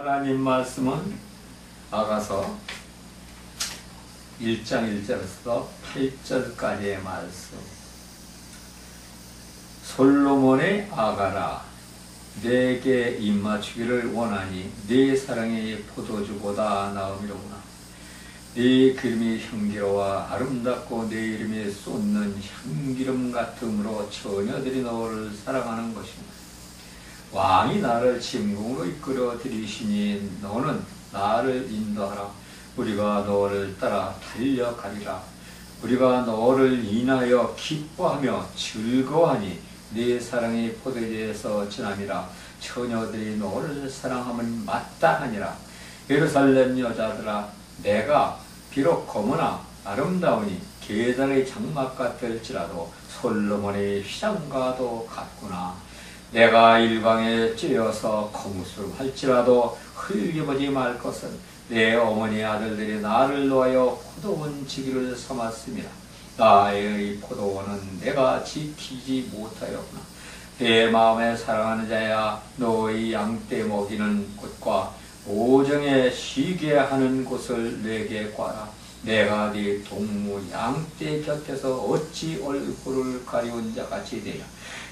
하나님 말씀은 아가서 1장 1절에서 8절까지의 말씀. 솔로몬의 아가라, 내게 입맞추기를 원하니 네 사랑의 포도주보다 나음이로구나. 네 그림이 향기로워 아름답고 내 이름이 쏟는 향기름 같음으로 처녀들이 너를 사랑하는 것이다. 왕이 나를 침궁으로 이끌어 들이시니 너는 나를 인도하라. 우리가 너를 따라 달려가리라. 우리가 너를 인하여 기뻐하며 즐거워하니 네 사랑의 포도주에서 지남이라. 처녀들이 너를 사랑하면 마땅하니라. 예루살렘 여자들아, 내가 비록 검으나 아름다우니 게달의 장막 같을지라도 솔로몬의 휘장과도 같구나. 내가 일광에 쬐어서 거무술할지라도 흘겨보지 말 것은 내 어머니 아들들이 나를 놓아여 포도원 지기를 삼았습니다. 나의 포도원은 내가 지키지 못하였구나. 내 마음에 사랑하는 자야, 너의 양떼 먹이는 곳과 오정에 쉬게 하는 곳을 내게 꽈라. 내가 네 동무 양떼 곁에서 어찌 얼굴을 가리운 자같이 되냐.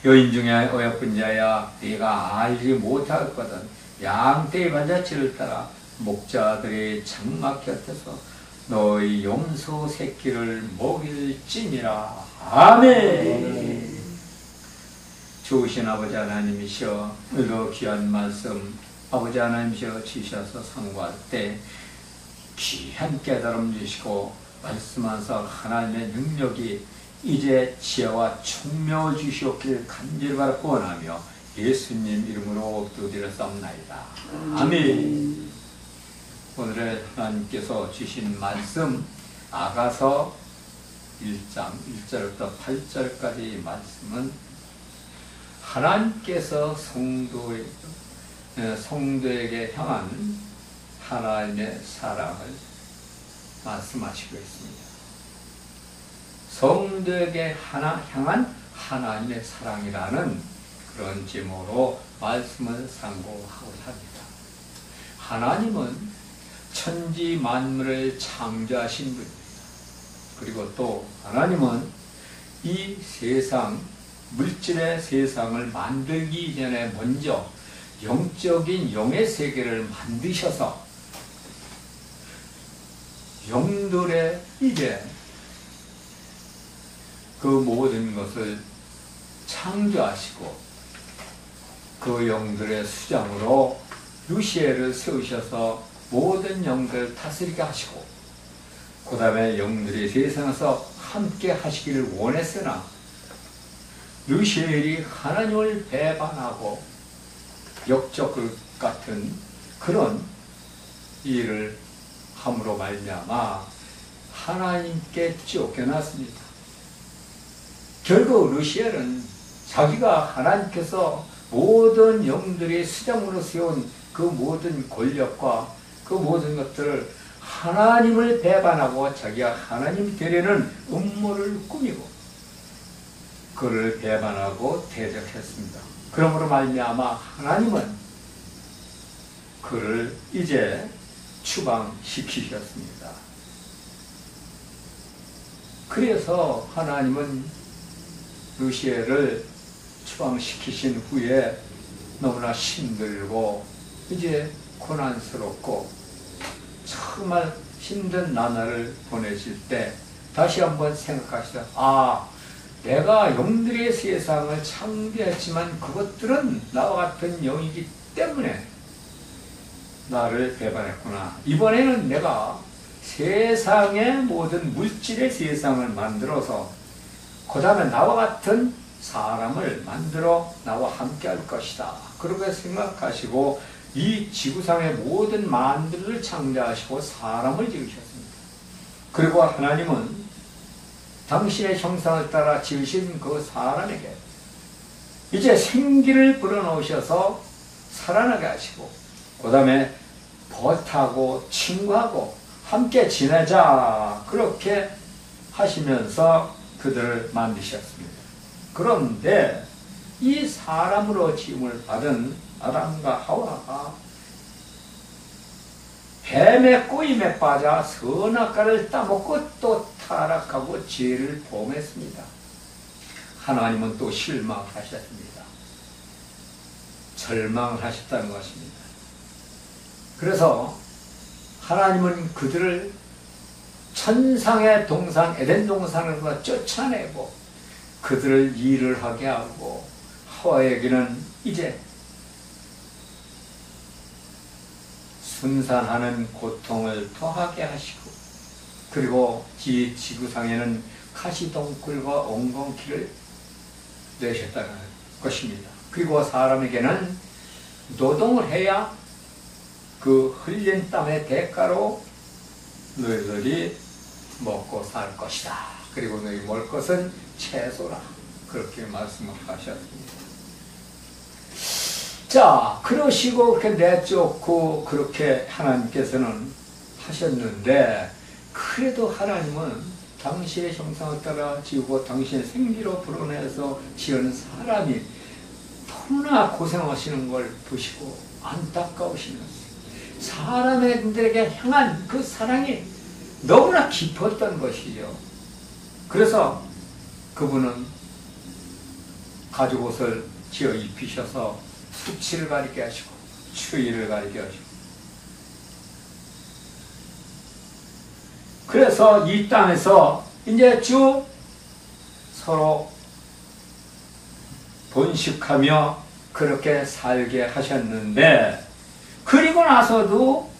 여인 중에 어여쁜 자야, 네가 알지 못하거든. 양떼의 반자치를 따라 목자들의 장막 곁에서 너의 염소 새끼를 먹일지니라. 아멘. 좋으신 아버지 하나님이시여, 오늘도 귀한 말씀 아버지 하나님이시여 주셔서 상고할 때 귀한 깨달음 주시고 말씀하셔서 하나님의 능력이 이제 지혜와 총명을 주시옵길 간절히 바라고 원하며 예수님 이름으로 기도드렸사옵나이다. 아멘. 오늘의 하나님께서 주신 말씀 아가서 1장 1절부터 8절까지 말씀은 하나님께서 성도에게 향한 하나님의 사랑을 말씀하시고 있습니다. 성도에게 향한 하나님의 사랑이라는 그런 제목으로 말씀을 상고하고자 합니다. 하나님은 천지 만물을 창조하신 분입니다. 그리고 또 하나님은 이 세상, 물질의 세상을 만들기 이전에 먼저 영적인 영의 세계를 만드셔서 영들의 이제 그 모든 것을 창조하시고 그 영들의 수장으로 루시엘을 세우셔서 모든 영들을 다스리게 하시고 그 다음에 영들이 세상에서 함께 하시기를 원했으나 루시엘이 하나님을 배반하고 역적을 같은 그런 일을 함으로 말미암아 하나님께 쫓겨났습니다. 결국 루시엘은 자기가 하나님께서 모든 영들의 수장으로 세운 그 모든 권력과 그 모든 것들을 하나님을 배반하고 자기가 하나님 되려는 음모를 꾸미고 그를 배반하고 대적했습니다. 그러므로 말미암아 하나님은 그를 이제 추방시키셨습니다. 그래서 하나님은 루시엘을 추방시키신 후에 너무나 힘들고 이제 고난스럽고 정말 힘든 나날을 보내실 때 다시 한번 생각하시다. 내가 영들의 세상을 창조했지만 그것들은 나와 같은 영이기 때문에 나를 배반했구나. 이번에는 내가 세상의 모든 물질의 세상을 만들어서 그 다음에 나와 같은 사람을 만들어 나와 함께 할 것이다. 그렇게 생각하시고 이 지구상의 모든 만들을 창조하시고 사람을 지으셨습니다. 그리고 하나님은 당신의 형상을 따라 지으신 그 사람에게 이제 생기를 불어넣으셔서 살아나게 하시고 그 다음에 벗하고 친구하고 함께 지내자 그렇게 하시면서 그들을 만드셨습니다. 그런데 이 사람으로 지음을 받은 아담과 하와가 뱀의 꼬임에 빠져 선악과를 따먹고 또 타락하고 죄를 범했습니다. 하나님은 또 실망하셨습니다. 절망을 하셨다는 것입니다. 그래서 하나님은 그들을 천상의 동산 에덴 동산으로 쫓아내고 그들을 일을 하게 하고 하와에게는 이제 순산하는 고통을 더하게 하시고 그리고 지구상에는 가시덩굴과 엉겅퀴를 내셨다는 것입니다. 그리고 사람에게는 노동을 해야 그 흘린 땀의 대가로 너희들이 먹고 살 것이다. 그리고 너희 먹을 것은 채소라. 그렇게 말씀하셨습니다. 자, 그러시고 그렇게 내쫓고 그렇게 하나님께서는 하셨는데 그래도 하나님은 당신의 형상을 따라 지우고 당신의 생기로 불어내서 지은 사람이 너무나 고생하시는 걸 보시고 안타까우시면서 사람들에게 향한 그 사랑이 너무나 깊었던 것이죠. 그래서 그분은 가죽옷을 지어 입히셔서 수치를 가리게 하시고 추위를 가리게 하시고 그래서 이 땅에서 이제 쭉 서로 번식하며 그렇게 살게 하셨는데 그리고 나서도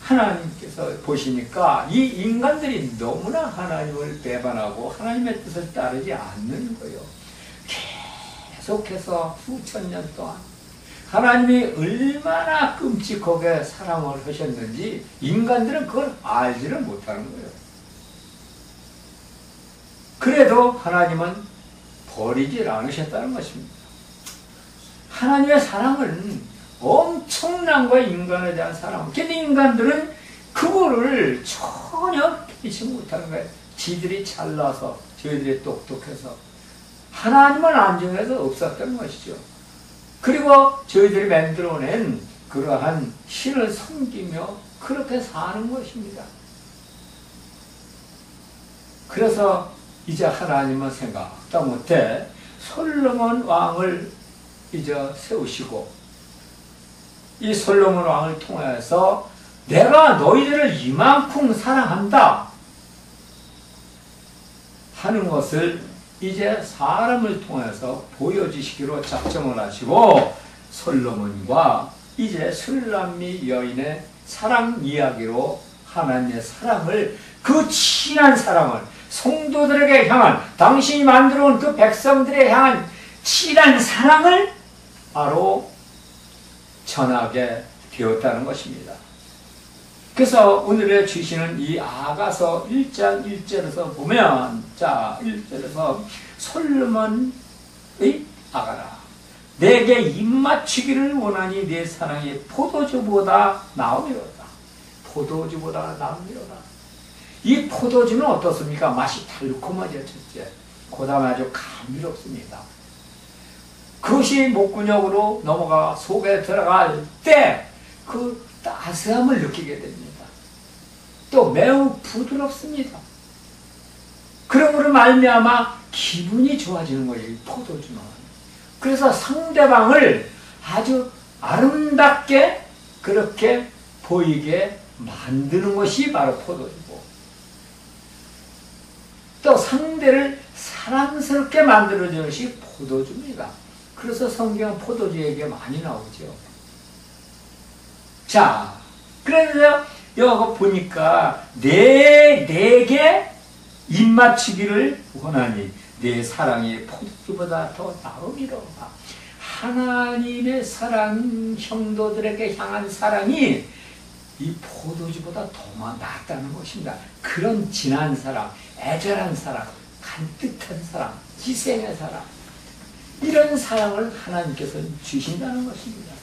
하나님께서 보시니까 이 인간들이 너무나 하나님을 배반하고 하나님의 뜻을 따르지 않는 거예요. 계속해서 수천 년 동안 하나님이 얼마나 끔찍하게 사랑을 하셨는지 인간들은 그걸 알지를 못하는 거예요. 그래도 하나님은 버리질 않으셨다는 것입니다. 하나님의 사랑은 엄청난 거예요. 인간에 대한 사랑. 근데 인간들은 그거를 전혀 깨닫지 못하는 거예요. 지들이 잘나서 저희들이 똑똑해서 하나님을 안정해서 없었던 것이죠. 그리고 저희들이 만들어낸 그러한 신을 섬기며 그렇게 사는 것입니다. 그래서 이제 하나님은 생각도 못해 솔로몬 왕을 이제 세우시고 이 솔로몬 왕을 통해서 내가 너희들을 이만큼 사랑한다 하는 것을 이제 사람을 통해서 보여주시기로 작정을 하시고 솔로몬과 이제 술람미 여인의 사랑 이야기로 하나님의 사랑을 그 진한 사랑을 성도들에게 향한 당신이 만들어온 그 백성들에 향한 진한 사랑을 바로 전하게 되었다는 것입니다. 그래서 오늘의 주시는 이 아가서 1장 1절에서 보면 자 1절에서 솔로몬의 아가라 내게 입맞추기를 원하니 내 사랑이 포도주보다 나으미로다. 포도주보다 나으미로다. 이 포도주는 어떻습니까? 맛이 달콤하죠. 첫째. 그 다음에 아주 감미롭습니다. 그것이 목구멍으로 넘어가 속에 들어갈 때 그 따스함을 느끼게 됩니다. 또 매우 부드럽습니다. 그러므로 말미암아 기분이 좋아지는 거예요. 이 포도주는. 그래서 상대방을 아주 아름답게 그렇게 보이게 만드는 것이 바로 포도주고 또 상대를 사랑스럽게 만들어주는 것이 포도주입니다. 그래서 성경은 포도주 얘기가 많이 나오죠. 자, 그래서 여기 보니까 내게 입맞추기를 원하니 내 사랑이 포도주보다 더 나으미로다. 하나님의 사랑, 성도들에게 향한 사랑이 이 포도주보다 더 낫다는 것입니다. 그런 진한 사랑, 애절한 사랑, 간뜻한 사랑, 희생의 사랑 이런 사랑을 하나님께서 주신다는 것입니다.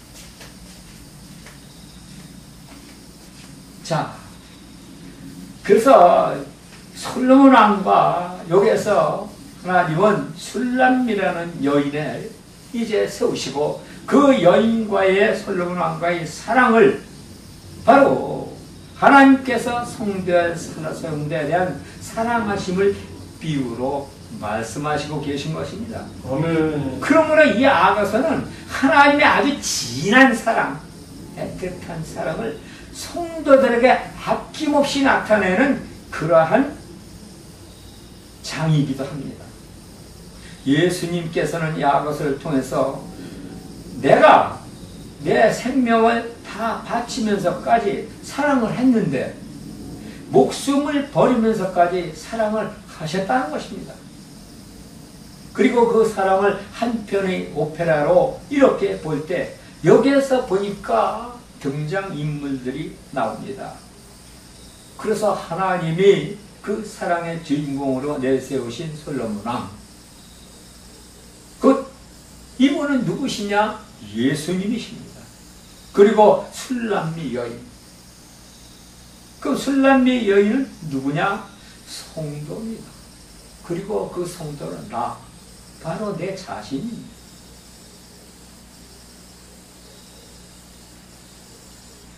자, 그래서 솔로몬 왕과 여기에서 하나님은 술람미라는 여인을 이제 세우시고 그 여인과의 솔로몬 왕과의 사랑을 바로 하나님께서 성도에 대한 사랑하심을 비유로 말씀하시고 계신 것입니다. 아멘. 그러므로 이 아가서는 하나님의 아주 진한 사랑, 애틋한 사랑을 성도들에게 아낌없이 나타내는 그러한 장이기도 합니다. 예수님께서는 이 아가서를 통해서 내가 내 생명을 다 바치면서까지 사랑을 했는데 목숨을 버리면서까지 사랑을 하셨다는 것입니다. 그리고 그 사랑을 한 편의 오페라로 이렇게 볼 때 여기에서 보니까 등장인물들이 나옵니다. 그래서 하나님이 그 사랑의 주인공으로 내세우신 솔로몬 왕, 이분은 누구시냐? 예수님이십니다. 그리고 술람미 여인, 그 술람미 여인은 누구냐? 성도입니다. 그리고 그 성도는 바로 내 자신입니다.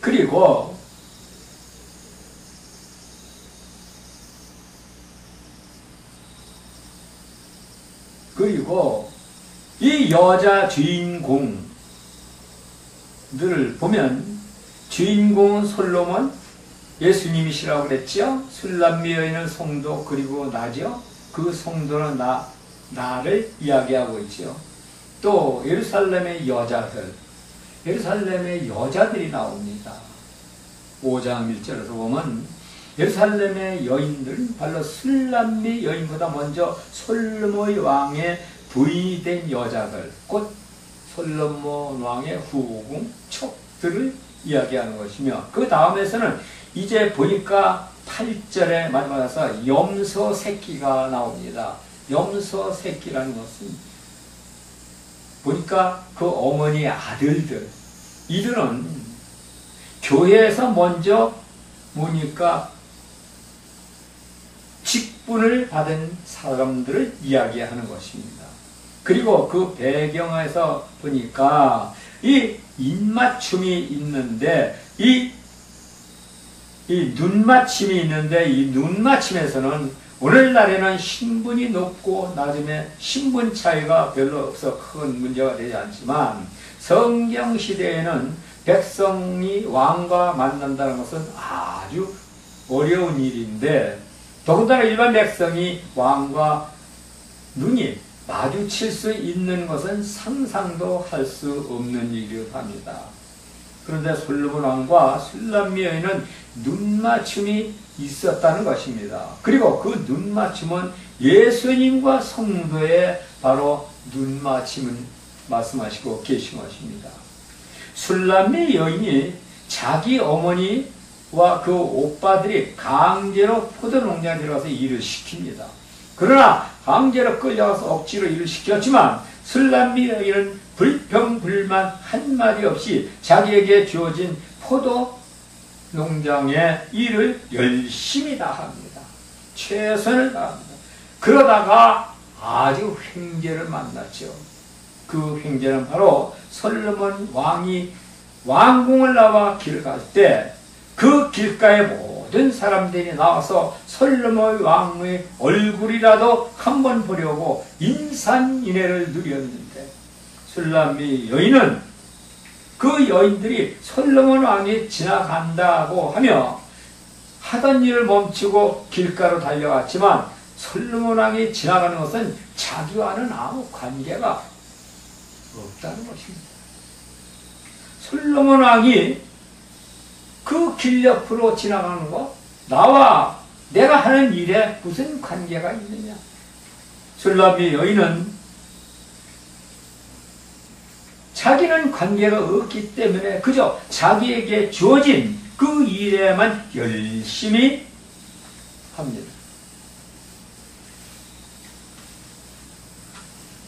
그리고 이 여자 주인공들을 보면 주인공은 솔로몬, 예수님이시라고 그랬죠. 술람미 여인은 성도, 그리고 나죠. 그 성도는 나를 이야기하고 있죠. 또 예루살렘의 여자들이 나옵니다. 5장 1절에서 보면 예루살렘의 여인들은 바로 술람미 여인보다 먼저 솔로몬 왕의 부인이 된 여자들, 곧 솔로몬 왕의 후궁 촉들을 이야기하는 것이며, 그 다음에서는 이제 보니까 8절에 마지막에서 염소 새끼가 나옵니다. 염소 새끼라는 것은 보니까 그 어머니의 아들들, 이들은 교회에서 먼저 보니까 직분을 받은 사람들을 이야기하는 것입니다. 그리고 그 배경에서 보니까 이 입맞춤이 있는데 이 눈맞춤이 있는데, 이 눈맞춤에서는 오늘날에는 신분이 높고 낮음에 신분 차이가 별로 없어 큰 문제가 되지 않지만, 성경시대에는 백성이 왕과 만난다는 것은 아주 어려운 일인데, 더군다나 일반 백성이 왕과 눈이 마주칠 수 있는 것은 상상도 할 수 없는 일이기도 합니다. 그런데 솔로몬 왕과 술람미 여인은 눈맞춤이 있었다는 것입니다. 그리고 그 눈맞춤은 예수님과 성도의 바로 눈맞춤을 말씀하시고 계신 것입니다. 술람미 여인이 자기 어머니와 그 오빠들이 강제로 포도 농장에 들어가서 일을 시킵니다. 그러나 강제로 끌려가서 억지로 일을 시켰지만 술람미 여인은 불평불만 한마디 없이 자기에게 주어진 포도 농장의 일을 열심히 다합니다. 최선을 다합니다. 그러다가 아주 횡재를 만났죠. 그 횡재는 바로 솔로몬 왕이 왕궁을 나와 길을 갈 때 그 길가에 모든 사람들이 나와서 솔로몬 왕의 얼굴이라도 한번 보려고 인산인해를 누렸는데, 술람미 여인은 그 여인들이 솔로몬 왕이 지나간다고 하며 하던 일을 멈추고 길가로 달려갔지만, 솔로몬 왕이 지나가는 것은 자기와는 아무 관계가 없다는 것입니다. 솔로몬 왕이 그 길 옆으로 지나가는 거, 나와 내가 하는 일에 무슨 관계가 있느냐. 술람미 여인은 자기는 관계가 없기 때문에 그저 자기에게 주어진 그 일에만 열심히 합니다.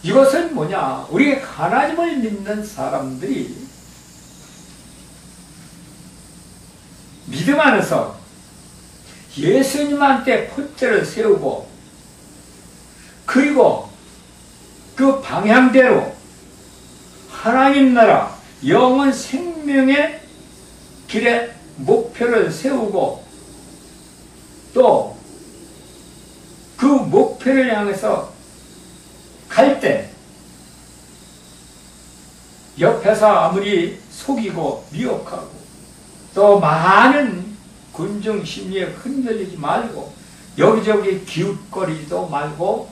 이것은 뭐냐? 우리 하나님을 믿는 사람들이 믿음 안에서 예수님한테 폿대를 세우고, 그리고 그 방향대로 하나님 나라 영원 생명의 길에 목표를 세우고 또 그 목표를 향해서 갈 때 옆에서 아무리 속이고 미혹하고 또 많은 군중 심리에 흔들리지 말고 여기저기 기웃거리지도 말고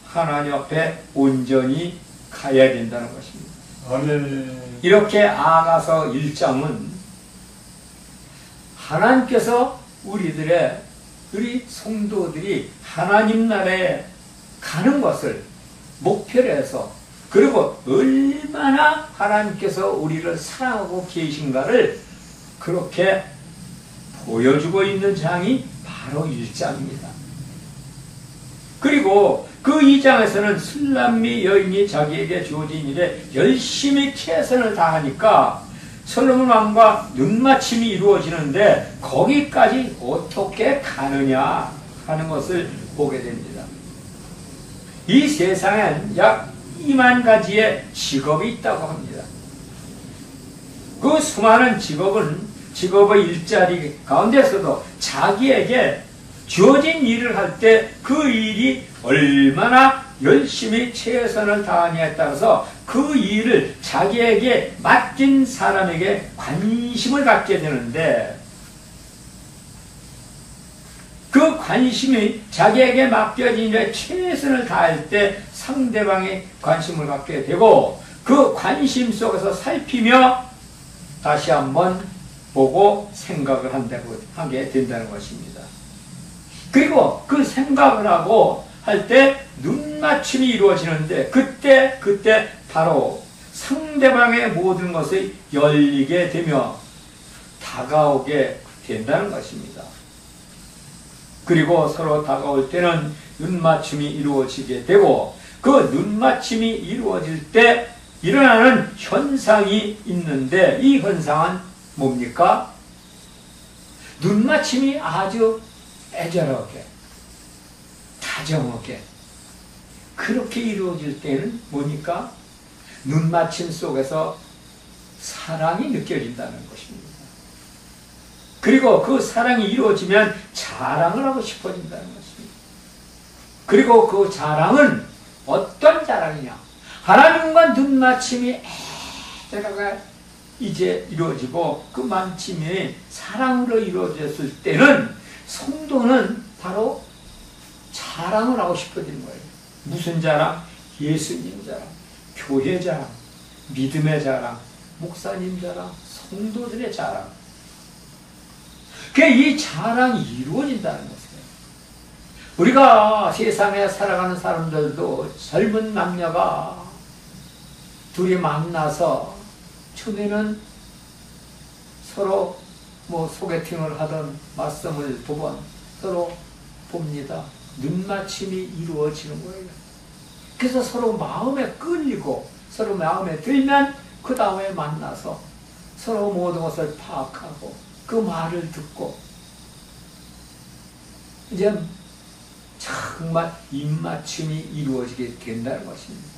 하나님 앞에 온전히 가야 된다는 것입니다. 아멘. 이렇게 아가서 1장은 하나님께서 우리 성도들이 하나님 나라에 가는 것을 목표로 해서 그리고 얼마나 하나님께서 우리를 사랑하고 계신가를 그렇게 보여주고 있는 장이 바로 1장입니다. 그리고 그 2장에서는 술람미 여인이 자기에게 주어진 일에 열심히 최선을 다하니까 솔로몬 왕과 눈맞춤이 이루어지는데 거기까지 어떻게 가느냐 하는 것을 보게 됩니다. 이 세상엔 약 2만 가지의 직업이 있다고 합니다. 그 수많은 직업의 일자리 가운데서도 자기에게 주어진 일을 할 때 그 일이 얼마나 열심히 최선을 다하냐에 따라서 그 일을 자기에게 맡긴 사람에게 관심을 갖게 되는데 그 관심이 자기에게 맡겨진 일에 최선을 다할 때 상대방의 관심을 갖게 되고 그 관심 속에서 살피며 다시 한번 보고 생각을 하게 된다는 것입니다. 그리고 그 생각을 하고 할 때 눈맞춤이 이루어지는데 그때 바로 상대방의 모든 것이 열리게 되며 다가오게 된다는 것입니다. 그리고 서로 다가올 때는 눈맞춤이 이루어지게 되고 그 눈맞춤이 이루어질 때 일어나는 현상이 있는데 이 현상은 뭡니까? 눈맞춤이 아주 애절하게 다정하게 그렇게 이루어질 때는 뭐니까? 눈맞춤 속에서 사랑이 느껴진다는 것입니다. 그리고 그 사랑이 이루어지면 자랑을 하고 싶어진다는 것입니다. 그리고 그 자랑은 어떤 자랑이냐? 하나님과 눈맞춤이 애절하게 이제 이루어지고 그 만침이 사랑으로 이루어졌을 때는 성도는 바로 자랑을 하고 싶어지는 거예요. 무슨 자랑? 예수님 자랑, 교회 자랑, 믿음의 자랑, 목사님 자랑, 성도들의 자랑. 이 자랑이 이루어진다는 것이에요. 우리가 세상에 살아가는 사람들도 젊은 남녀가 둘이 만나서 처음에는 서로 소개팅을 하던 맞썸을 두 번 서로 봅니다. 눈맞춤이 이루어지는 거예요. 그래서 서로 마음에 끌리고 서로 마음에 들면 그 다음에 만나서 서로 모든 것을 파악하고 그 말을 듣고 이제 정말 입맞춤이 이루어지게 된다는 것입니다.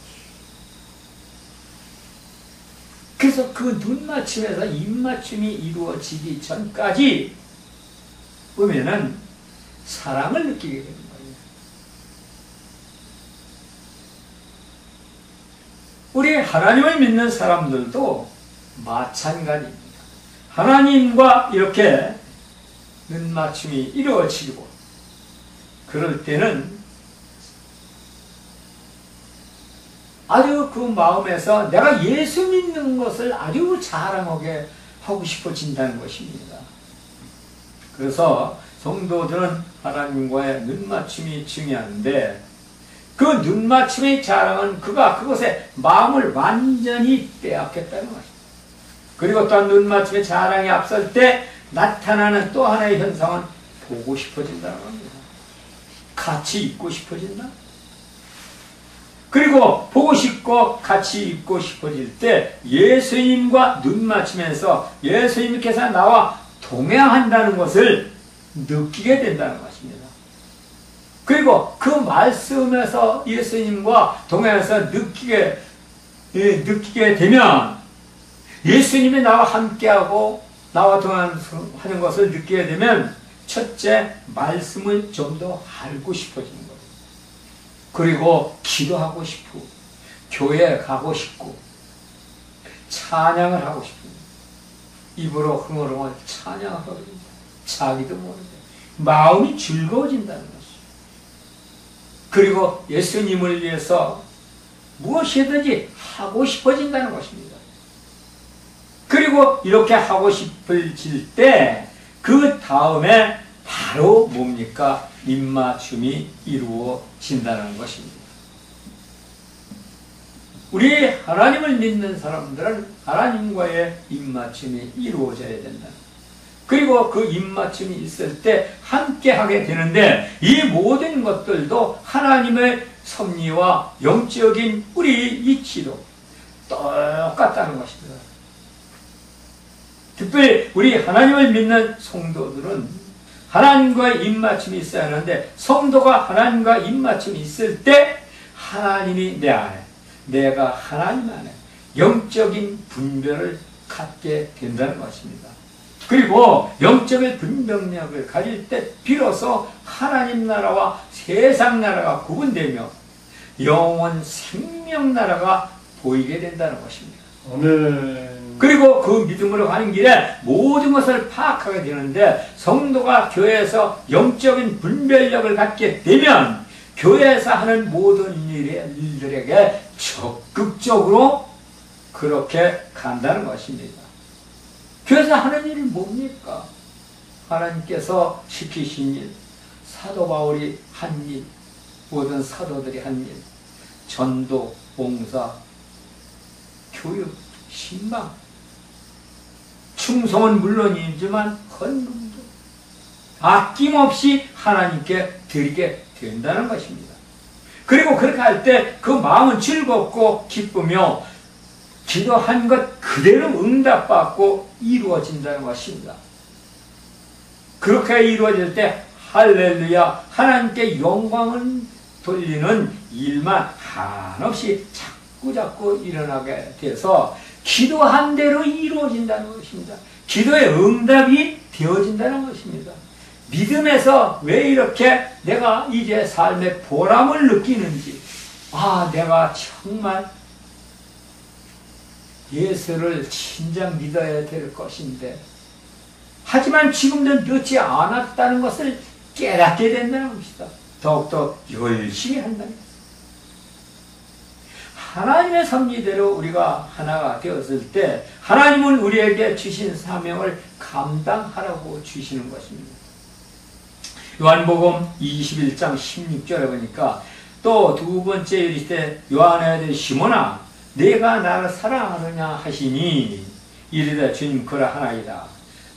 그래서 그 눈맞춤에서 입맞춤이 이루어지기 전까지 보면은 사랑을 느끼게 되는 거예요. 우리 하나님을 믿는 사람들도 마찬가지입니다. 하나님과 이렇게 눈맞춤이 이루어지고 그럴 때는 아주 그 마음에서 내가 예수 믿는 것을 아주 자랑하게 하고 싶어진다는 것입니다. 그래서 성도들은 하나님과의 눈맞춤이 중요한데 그 눈맞춤의 자랑은 그가 그것에 마음을 완전히 빼앗겼다는 것입니다. 그리고 또한 눈맞춤의 자랑이 앞설 때 나타나는 또 하나의 현상은 보고 싶어진다는 겁니다. 같이 있고 싶어진다. 그리고 보고 싶고 같이 있고 싶어질 때 예수님과 눈맞추면서 예수님께서 나와 동행한다는 것을 느끼게 된다는 것입니다. 그리고 그 말씀에서 예수님과 동행해서 느끼게 되면 예수님이 나와 함께하고 나와 동행하는 것을 느끼게 되면 첫째, 말씀을 좀 더 알고 싶어지는 거예요. 그리고 기도하고 싶고 교회에 가고 싶고 찬양을 하고 싶고 입으로 흥얼흥얼 찬양하고 자기도 모르게 마음이 즐거워진다는 것이죠. 그리고 예수님을 위해서 무엇이든지 하고 싶어진다는 것입니다. 그리고 이렇게 하고 싶어질 때 그 다음에 바로 뭡니까? 입맞춤이 이루어진다는 것입니다. 우리 하나님을 믿는 사람들은 하나님과의 입맞춤이 이루어져야 된다. 그리고 그 입맞춤이 있을 때 함께 하게 되는데 이 모든 것들도 하나님의 섭리와 영적인 우리 이치도 똑같다는 것입니다. 특별히 우리 하나님을 믿는 성도들은 하나님과의 입맞춤이 있어야 하는데 성도가 하나님과 입맞춤이 있을 때 하나님이 내 안에 내가 하나님 안에 영적인 분별을 갖게 된다는 것입니다. 그리고 영적인 분별력을 가질 때 비로소 하나님 나라와 세상 나라가 구분되며 영원 생명 나라가 보이게 된다는 것입니다. 아멘. 그리고 그 믿음으로 가는 길에 모든 것을 파악하게 되는데 성도가 교회에서 영적인 분별력을 갖게 되면 교회에서 하는 모든 일들에게 적극적으로 그렇게 간다는 것입니다. 교회에서 하는 일이 뭡니까? 하나님께서 시키신 일, 사도 바울이 한 일, 모든 사도들이 한 일, 전도, 봉사, 교육, 신방, 충성은 물론이지만 헌금도 아낌없이 하나님께 드리게 된다는 것입니다. 그리고 그렇게 할 때 그 마음은 즐겁고 기쁘며 기도한 것 그대로 응답받고 이루어진다는 것입니다. 그렇게 이루어질 때 할렐루야 하나님께 영광을 돌리는 일만 한없이 자꾸자꾸 일어나게 돼서 기도한 대로 이루어진다는 것입니다. 기도의 응답이 되어진다는 것입니다. 믿음에서 왜 이렇게 내가 이제 삶의 보람을 느끼는지, 내가 정말 예수를 진작 믿어야 될 것인데 하지만 지금도 늦지 않았다는 것을 깨닫게 된다는 것이다. 더욱더 열심히 한다는 것이다. 하나님의 섭리대로 우리가 하나가 되었을 때 하나님은 우리에게 주신 사명을 감당하라고 주시는 것입니다. 요한복음 21장 16절에 보니까 또 두 번째 이르시되 요한의 아들 시몬아 내가 나를 사랑하느냐 하시니 이르되 주님 그라 하나이다.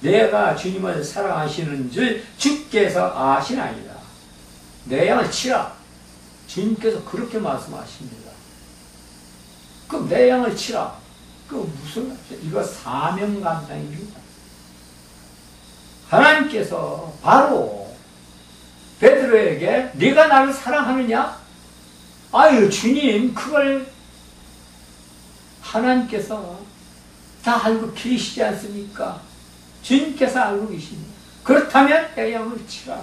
내가 주님을 사랑하시는 줄 주께서 아시나이다. 내 양을 치라. 주님께서 그렇게 말씀하십니다. 그럼 내 양을 치라. 그 무슨 말이죠? 이거 사명 감당입니다. 하나님께서 바로 베드로에게 네가 나를 사랑하느냐? 아유 주님 그걸 하나님께서 다 알고 계시지 않습니까? 주님께서 알고 계십니다. 그렇다면 내 양을 치라.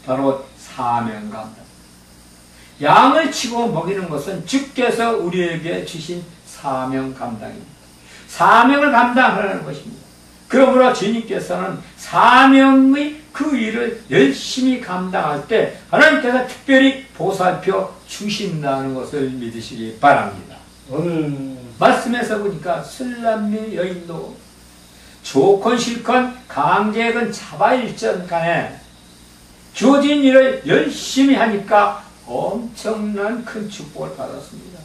바로 사명 감당. 양을 치고 먹이는 것은 주께서 우리에게 주신 사명 감당입니다. 사명을 감당하라는 것입니다. 그러므로 주님께서는 사명의 그 일을 열심히 감당할 때 하나님께서 특별히 보살펴 주신다는 것을 믿으시기 바랍니다. 오늘 말씀에서 보니까 술람미 여인도 좋건 싫건 강제건 자바일전 간에 주어진 일을 열심히 하니까 엄청난 큰 축복을 받았습니다.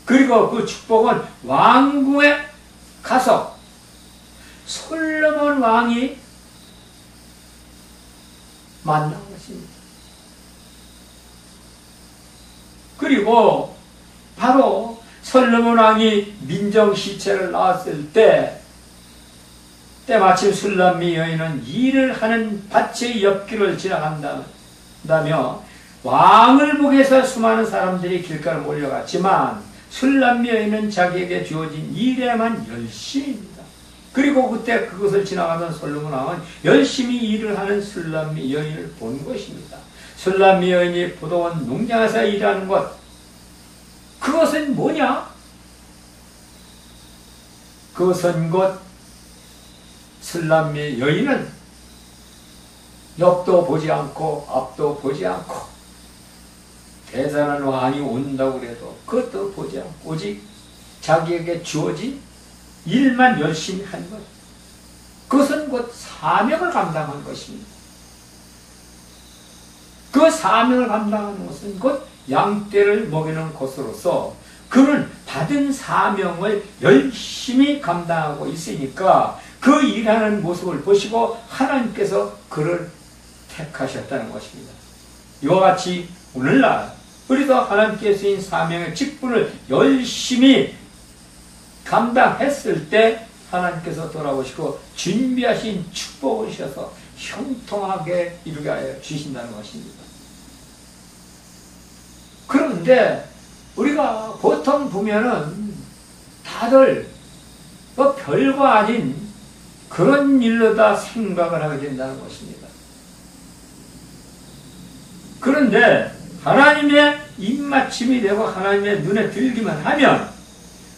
그리고 그 축복은 왕궁에 가서 솔로몬 왕이 만난 것입니다. 그리고 바로 솔로몬 왕이 민정시체를 낳았을 때 때마침 술람미 여인은 일을 하는 밭의 옆길을 지나간다며 왕을 보기 위해서 수많은 사람들이 길가로 몰려갔지만 술람미 여인은 자기에게 주어진 일에만 열심입니다. 그리고 그때 그것을 지나가던 솔로몬 왕은 열심히 일을 하는 술람미 여인을 본 것입니다. 술람미 여인이 포도원 농장에서 일하는 것, 그것은 뭐냐? 그것은 곧 술람미 여인은 옆도 보지 않고 앞도 보지 않고 대단한 왕이 온다고 그래도 그것도 보지 않고 오직 자기에게 주어진 일만 열심히 한 것, 그것은 곧 사명을 감당한 것입니다. 그 사명을 감당하는 것은 곧 양떼를 먹이는 것으로서 그는 받은 사명을 열심히 감당하고 있으니까 그 일하는 모습을 보시고 하나님께서 그를 택하셨다는 것입니다. 이와 같이 오늘날 우리도 하나님께 주신 사명의 직분을 열심히 감당했을 때 하나님께서 돌아보시고 준비하신 축복을 주셔서 형통하게 이루게 하여 주신다는 것입니다. 그런데 우리가 보통 보면은 다들 뭐 별거 아닌 그런 일로 다 생각을 하게 된다는 것입니다. 그런데 하나님의 입맞춤이 되고 하나님의 눈에 들기만 하면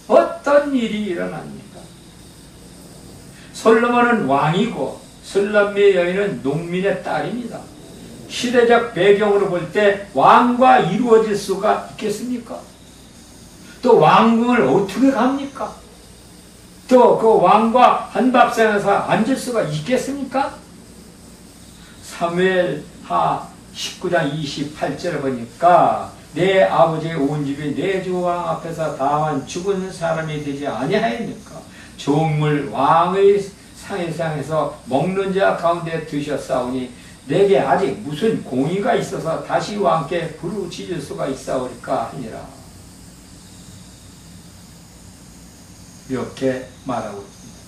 어떤 일이 일어납니까? 솔로몬은 왕이고 술람미 여인은 농민의 딸입니다. 시대적 배경으로 볼 때 왕과 이루어질 수가 있겠습니까? 또 왕궁을 어떻게 갑니까? 또 그 왕과 한밥상에서 앉을 수가 있겠습니까? 사무엘하 19장 28절을 보니까 내 아버지의 온 집이 내 주 왕 앞에서 다만 죽은 사람이 되지 아니하였니까? 종을 왕의 상에서 먹는 자 가운데 두셨사오니 내게 아직 무슨 공의가 있어서 다시 왕께 부르짖을 수가 있사오리까 하니라. 이렇게 말하고 있습니다.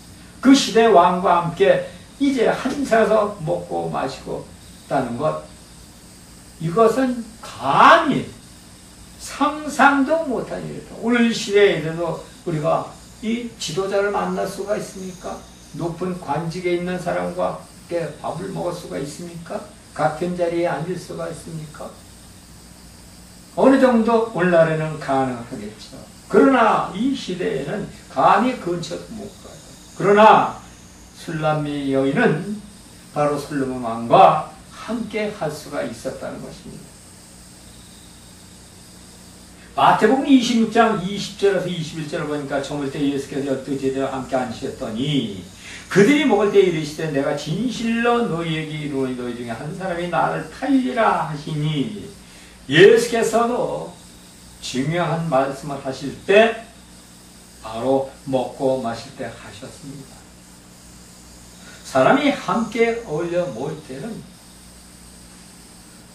그 시대 왕과 함께 이제 한사서 먹고 마시고 있다는 것, 이것은 감히 상상도 못한 일이다. 오늘 시대에도 우리가 이 지도자를 만날 수가 있습니까? 높은 관직에 있는 사람과 함께 밥을 먹을 수가 있습니까? 같은 자리에 앉을 수가 있습니까? 어느 정도 오늘날에는 가능하겠죠. 그러나 이 시대에는 감히 근처도 못 가요. 그러나 술람미 여인은 바로 솔로몬 왕과 함께 할 수가 있었다는 것입니다. 마태복음 26장 20절에서 21절을 보니까 저물 때 예수께서 12제자와 함께 앉으셨더니 그들이 먹을 때 이르시되 내가 진실로 너희에게 이르노니 너희 중에 한 사람이 나를 팔리라 하시니, 예수께서도 중요한 말씀을 하실 때 바로 먹고 마실 때 하셨습니다. 사람이 함께 어울려 모일 때는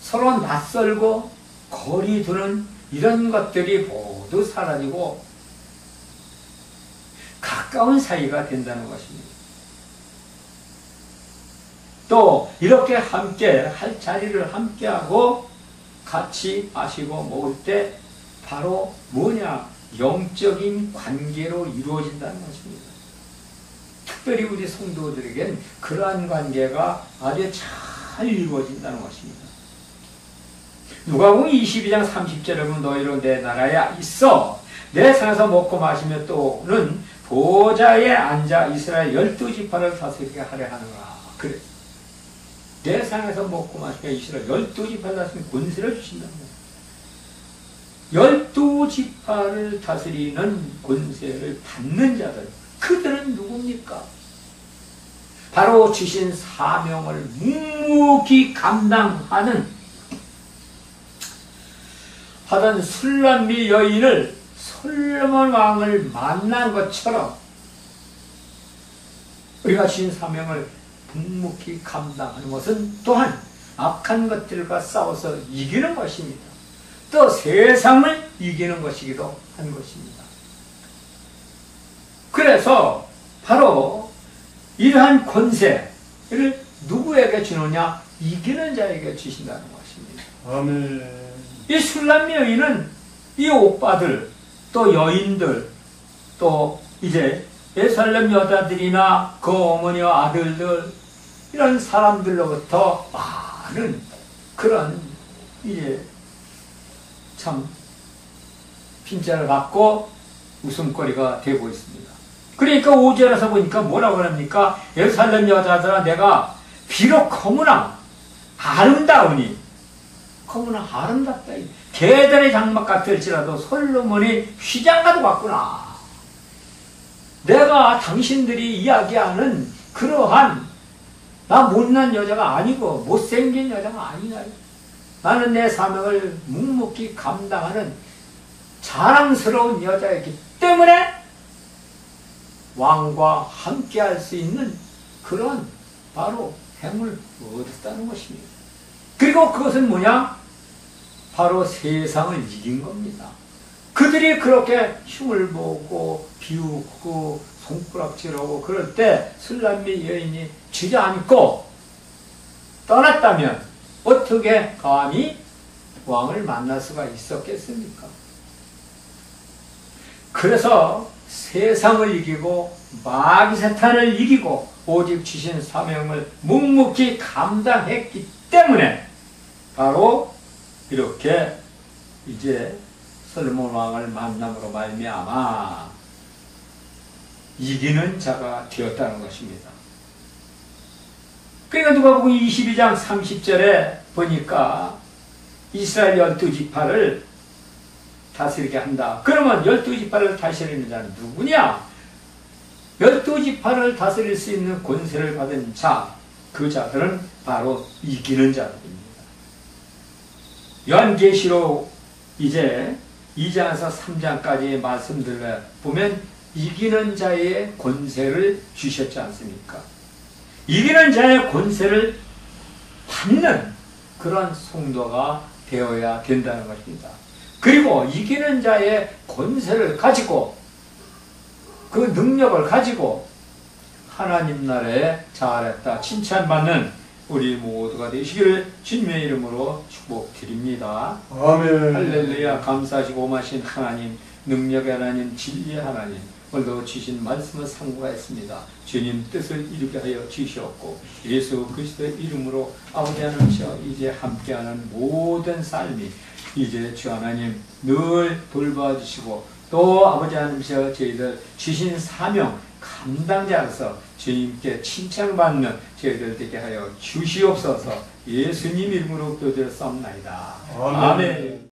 서로 낯설고 거리 두는 이런 것들이 모두 사라지고 가까운 사이가 된다는 것입니다. 또 이렇게 함께 할 자리를 함께하고 같이 마시고 먹을 때 바로 뭐냐? 영적인 관계로 이루어진다는 것입니다. 특별히 우리 성도들에겐 그러한 관계가 아주 잘 이루어진다는 것입니다. 누가복음 22장 30절에 보면 너희로 내 나라에 있어 내 산에서 먹고 마시며 또는 보좌에 앉아 이스라엘 12지파를 다스리게 하려 하는가. 그래. 내 산에서 먹고 마시며 이스라엘 12지파를 다스리는 권세를 주신다는 거예요. 12지파를 다스리는 권세를 받는 자들, 그들은 누굽니까? 바로 주신 사명을 묵묵히 감당하는 하던 술람미 여인을 솔로몬 왕을 만난 것처럼 우리가 주신 사명을 묵묵히 감당하는 것은 또한 악한 것들과 싸워서 이기는 것입니다. 또 세상을 이기는 것이기도 한 것입니다. 그래서 바로 이러한 권세를 누구에게 주느냐? 이기는 자에게 주신다는 것입니다. 아멘. 이 술람미 여인은 이 오빠들, 또 여인들, 또 이제 예루살렘 여자들이나 그 어머니와 아들들 이런 사람들로부터 많은 그런 이제 참 핀잔을 받고 웃음거리가 되고 있습니다. 그러니까 5절에서 보니까 뭐라고 합니까? 예루살렘 여자들아 내가 비록 거무나 아름다우니 거무나 아름답다. 대단의 장막 같을지라도 솔로몬이 휘장가도 같구나. 내가 당신들이 이야기하는 그러한 나 못난 여자가 아니고 못생긴 여자가 아니라 나는 내 사명을 묵묵히 감당하는 자랑스러운 여자이기 때문에 왕과 함께 할 수 있는 그런 바로 행을 얻었다는 것입니다. 그리고 그것은 뭐냐? 바로 세상을 이긴 겁니다. 그들이 그렇게 흉을 보고 비웃고 손가락질하고 그럴 때 술람미 여인이 주저앉고 떠났다면 어떻게 감히 왕을 만날 수가 있었겠습니까? 그래서 세상을 이기고 마귀사탄을 이기고 오직 주신 사명을 묵묵히 감당했기 때문에 바로 이렇게 이제 솔로몬 왕을 만남으로 말미암아 이기는 자가 되었다는 것입니다. 그러니까 누가복음 22장 30절에 보니까 이스라엘 12지파를 다스리게 한다. 그러면 12지파를 다스리는 자는 누구냐? 12지파를 다스릴 수 있는 권세를 받은 자, 그 자들은 바로 이기는 자들입니다. 요한계시록 이제 2장에서 3장까지의 말씀들을 보면 이기는 자의 권세를 주셨지 않습니까? 이기는 자의 권세를 받는 그런 성도가 되어야 된다는 것입니다. 그리고 이기는 자의 권세를 가지고 그 능력을 가지고 하나님 나라에 잘했다 칭찬받는 우리 모두가 되시기를 주님의 이름으로 축복드립니다. 아멘. 할렐루야. 감사하시고 오마신 하나님, 능력의 하나님, 진리의 하나님, 오늘도 주신 말씀을 상고하였습니다. 주님 뜻을 이루게 하여 주시옵고 예수 그리스도의 이름으로 아버지 하나님이여 이제 함께하는 모든 삶이 이제 주 하나님 늘 돌봐주시고 또 아버지 하나님이여 저희들 주신 사명 감당자로서 주님께 칭찬받는 저희들 되게 하여 주시옵소서. 예수님 이름으로 기도드렸사옵나이다. 아멘.